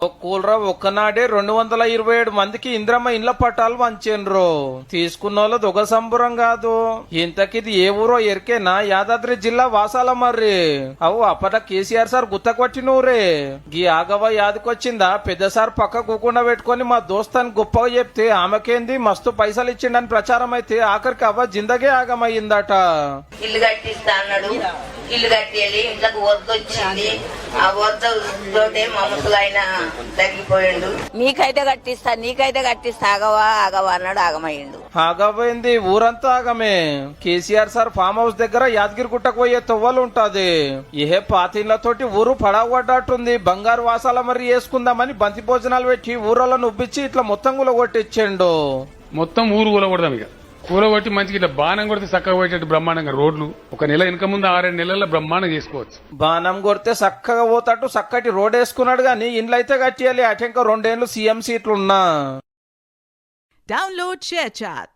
కూలరా ఒక్కనాడే 227 మందికి ఇంద్రమ్మ ఇండ్ల పట్టాలు వంచిండ్రు. తీసుకున్న వాళ్ళు దొగ సంబురం కాదు. ఇంతకిది ఏ ఊరో ఎరికేనా? యాదాద్రి జిల్లా వాసాల మర్రి. అవు అప్పట కేసీఆర్ సార్ గుత్తకొచ్చినూరే. గీ ఆగవ యాదికొచ్చిందా? పెద్ద సార్ పక్క కూకుండా పెట్టుకుని మా దోస్తాన్ని గొప్పగా చెప్తే ఆమెకేంది మస్తు పైసలు ఇచ్చిండని ప్రచారం అయితే ఆఖరికి అవ్వ జిందగే ఆగమయ్యిందట. ఇల్లు కట్టిస్తా అన్నాడు. ఇల్లు కట్టేయాలి, ఇంట్లోకి వద్ద వచ్చింది. ఆ వద్ద తోటే మా ముసలాయన తగ్గిపోయిండు. నీకైతే కట్టిస్తా ఆగవా అన్నాడు. ఆగమయ్యిండు. ఆగమైంది, ఊరంతా ఆగమే. కేసీఆర్ సార్ ఫామ్ హౌస్ దగ్గర యాదగిరి గుట్టకు పోయే తొవ్వలు ఉంటది. ఏ పాతిళ్లతోటి ఊరు పడగొడ్డట్టుంది. బంగారు వాసాల మరి వేసుకుందామని బంతి భోజనాలు పెట్టి ఊరలను ఉబ్బిచ్చి ఇట్లా మొత్తం కూలగొట్టిచ్చిండు. మొత్తం ఊరు కూలగొడదాం. ఇక కూలగొట్టి మంచిగా ఇట్లా బాణం కొడితే చక్కగా పోయేటట్టు బ్రహ్మాండంగా రోడ్లు ఒక నెల వెనక ముందు 6-7 నెలల్లో బ్రహ్మాండంగా చేసుకోవచ్చు. బాణం కొడితే చక్కగా పోతాడు. చక్కటి రోడ్ వేసుకున్నాడు గాని ఇండ్లయితే కట్టియాలి. అటెంక 2 ఏళ్లు సీఎం సీట్లున్నా. Download ShareChat.